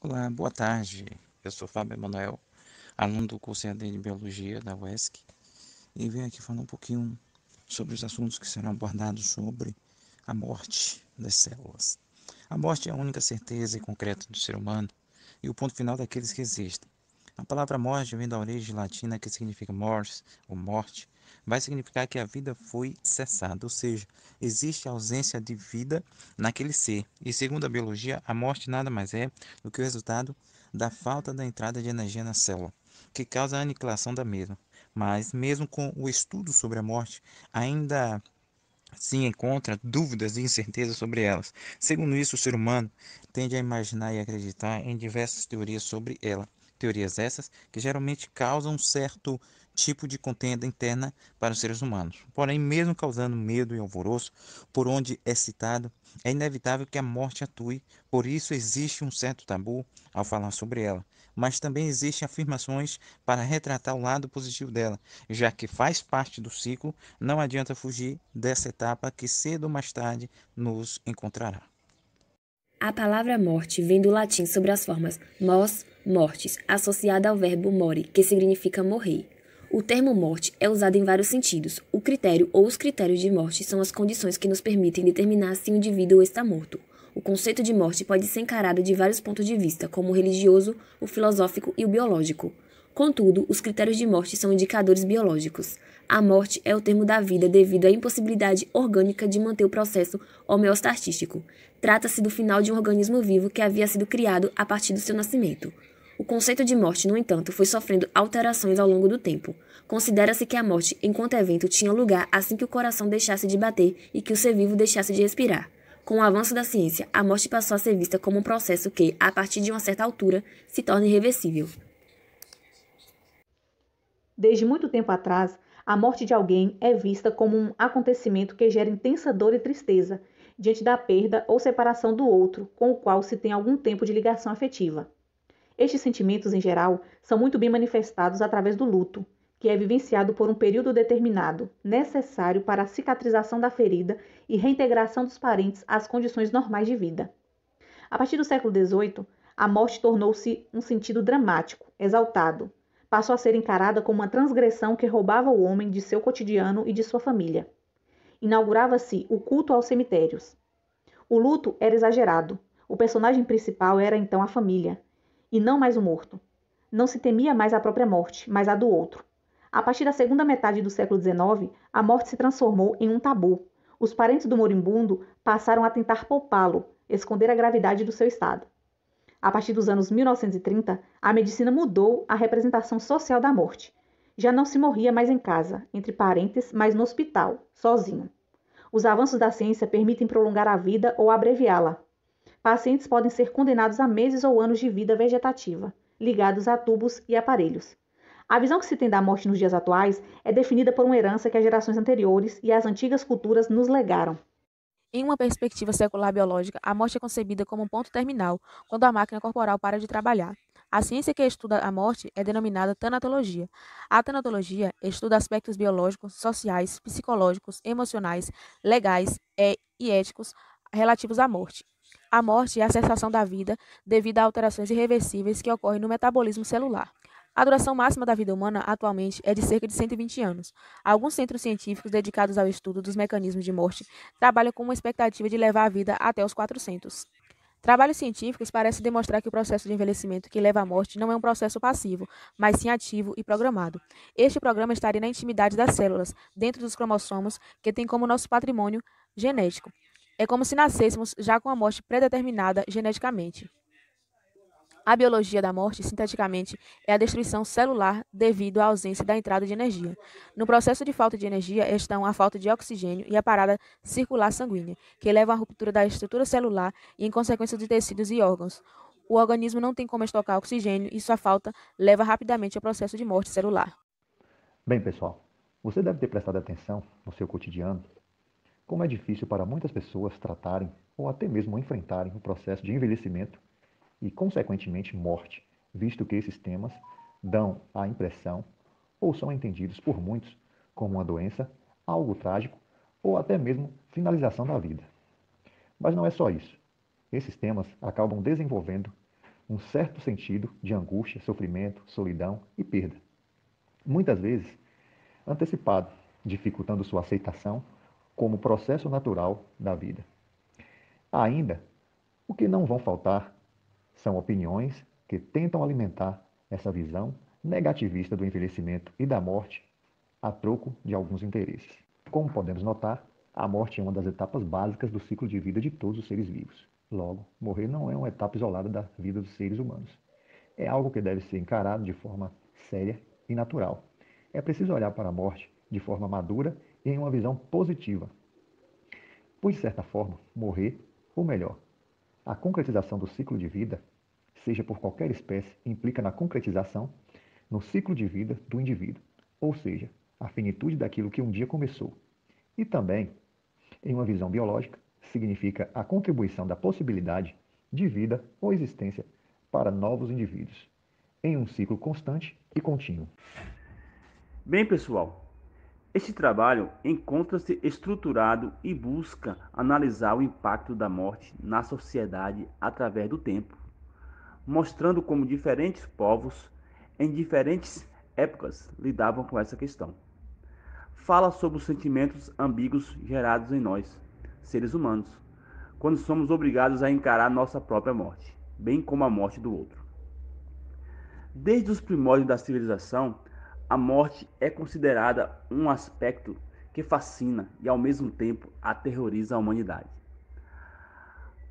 Olá, boa tarde. Eu sou Fábio Emanuel, aluno do curso EAD de Biologia da UESC, e venho aqui falar um pouquinho sobre os assuntos que serão abordados sobre a morte das células. A morte é a única certeza e concreta do ser humano e o ponto final daqueles que existem. A palavra morte vem da origem latina que significa mors, ou morte, vai significar que a vida foi cessada, ou seja, existe ausência de vida naquele ser. E segundo a biologia, a morte nada mais é do que o resultado da falta da entrada de energia na célula, que causa a aniquilação da mesma. Mas, mesmo com o estudo sobre a morte, ainda se encontra dúvidas e incertezas sobre elas. Segundo isso, o ser humano tende a imaginar e acreditar em diversas teorias sobre ela. Teorias essas que geralmente causam um certo tipo de contenda interna para os seres humanos. Porém, mesmo causando medo e alvoroço por onde é citado, é inevitável que a morte atue, por isso existe um certo tabu ao falar sobre ela. Mas também existem afirmações para retratar o lado positivo dela, já que faz parte do ciclo, não adianta fugir dessa etapa que cedo ou mais tarde nos encontrará. A palavra morte vem do latim sobre as formas mors, mortis, associada ao verbo more, que significa morrer. O termo morte é usado em vários sentidos. O critério ou os critérios de morte são as condições que nos permitem determinar se o indivíduo está morto. O conceito de morte pode ser encarado de vários pontos de vista, como o religioso, o filosófico e o biológico. Contudo, os critérios de morte são indicadores biológicos. A morte é o termo da vida devido à impossibilidade orgânica de manter o processo homeostático. Trata-se do final de um organismo vivo que havia sido criado a partir do seu nascimento. O conceito de morte, no entanto, foi sofrendo alterações ao longo do tempo. Considera-se que a morte, enquanto evento, tinha lugar assim que o coração deixasse de bater e que o ser vivo deixasse de respirar. Com o avanço da ciência, a morte passou a ser vista como um processo que, a partir de uma certa altura, se torna irreversível. Desde muito tempo atrás, a morte de alguém é vista como um acontecimento que gera intensa dor e tristeza diante da perda ou separação do outro, com o qual se tem algum tempo de ligação afetiva. Estes sentimentos, em geral, são muito bem manifestados através do luto, que é vivenciado por um período determinado, necessário para a cicatrização da ferida e reintegração dos parentes às condições normais de vida. A partir do século XVIII, a morte tornou-se um sentido dramático, exaltado. Passou a ser encarada como uma transgressão que roubava o homem de seu cotidiano e de sua família. Inaugurava-se o culto aos cemitérios. O luto era exagerado. O personagem principal era então a família, e não mais o morto. Não se temia mais a própria morte, mas a do outro. A partir da segunda metade do século XIX, a morte se transformou em um tabu. Os parentes do moribundo passaram a tentar poupá-lo, esconder a gravidade do seu estado. A partir dos anos 1930, a medicina mudou a representação social da morte. Já não se morria mais em casa, entre parentes, mas no hospital, sozinho. Os avanços da ciência permitem prolongar a vida ou abreviá-la. Pacientes podem ser condenados a meses ou anos de vida vegetativa, ligados a tubos e aparelhos. A visão que se tem da morte nos dias atuais é definida por uma herança que as gerações anteriores e as antigas culturas nos legaram. Em uma perspectiva secular biológica, a morte é concebida como um ponto terminal, quando a máquina corporal para de trabalhar. A ciência que estuda a morte é denominada tanatologia. A tanatologia estuda aspectos biológicos, sociais, psicológicos, emocionais, legais e éticos relativos à morte. A morte é a cessação da vida devido a alterações irreversíveis que ocorrem no metabolismo celular. A duração máxima da vida humana atualmente é de cerca de 120 anos. Alguns centros científicos dedicados ao estudo dos mecanismos de morte trabalham com uma expectativa de levar a vida até os 400. Trabalhos científicos parecem demonstrar que o processo de envelhecimento que leva à morte não é um processo passivo, mas sim ativo e programado. Este programa estaria na intimidade das células, dentro dos cromossomos, que tem como nosso patrimônio genético. É como se nascêssemos já com a morte predeterminada geneticamente. A biologia da morte, sinteticamente, é a destruição celular devido à ausência da entrada de energia. No processo de falta de energia estão a falta de oxigênio e a parada circular sanguínea, que levam à ruptura da estrutura celular e, em consequência, de tecidos e órgãos. O organismo não tem como estocar oxigênio e sua falta leva rapidamente ao processo de morte celular. Bem, pessoal, você deve ter prestado atenção no seu cotidiano como é difícil para muitas pessoas tratarem ou até mesmo enfrentarem o processo de envelhecimento e, consequentemente, morte, visto que esses temas dão a impressão ou são entendidos por muitos como uma doença, algo trágico ou até mesmo finalização da vida. Mas não é só isso. Esses temas acabam desenvolvendo um certo sentido de angústia, sofrimento, solidão e perda. Muitas vezes antecipado, dificultando sua aceitação como processo natural da vida. Ainda, o que não vão faltar são opiniões que tentam alimentar essa visão negativista do envelhecimento e da morte a troco de alguns interesses. Como podemos notar, a morte é uma das etapas básicas do ciclo de vida de todos os seres vivos. Logo, morrer não é uma etapa isolada da vida dos seres humanos. É algo que deve ser encarado de forma séria e natural. É preciso olhar para a morte de forma madura e em uma visão positiva. Pois, de certa forma, morrer, ou melhor, a concretização do ciclo de vida, seja por qualquer espécie, implica na concretização no ciclo de vida do indivíduo, ou seja, a finitude daquilo que um dia começou. E também, em uma visão biológica, significa a contribuição da possibilidade de vida ou existência para novos indivíduos, em um ciclo constante e contínuo. Bem, pessoal, este trabalho encontra-se estruturado e busca analisar o impacto da morte na sociedade através do tempo, mostrando como diferentes povos, em diferentes épocas, lidavam com essa questão. Fala sobre os sentimentos ambíguos gerados em nós, seres humanos, quando somos obrigados a encarar nossa própria morte, bem como a morte do outro. Desde os primórdios da civilização, a morte é considerada um aspecto que fascina e, ao mesmo tempo, aterroriza a humanidade.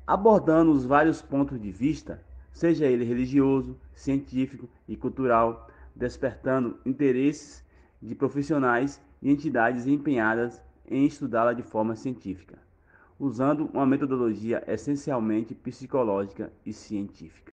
Abordando os vários pontos de vista, seja ele religioso, científico e cultural, despertando interesses de profissionais e entidades empenhadas em estudá-la de forma científica, usando uma metodologia essencialmente psicológica e científica.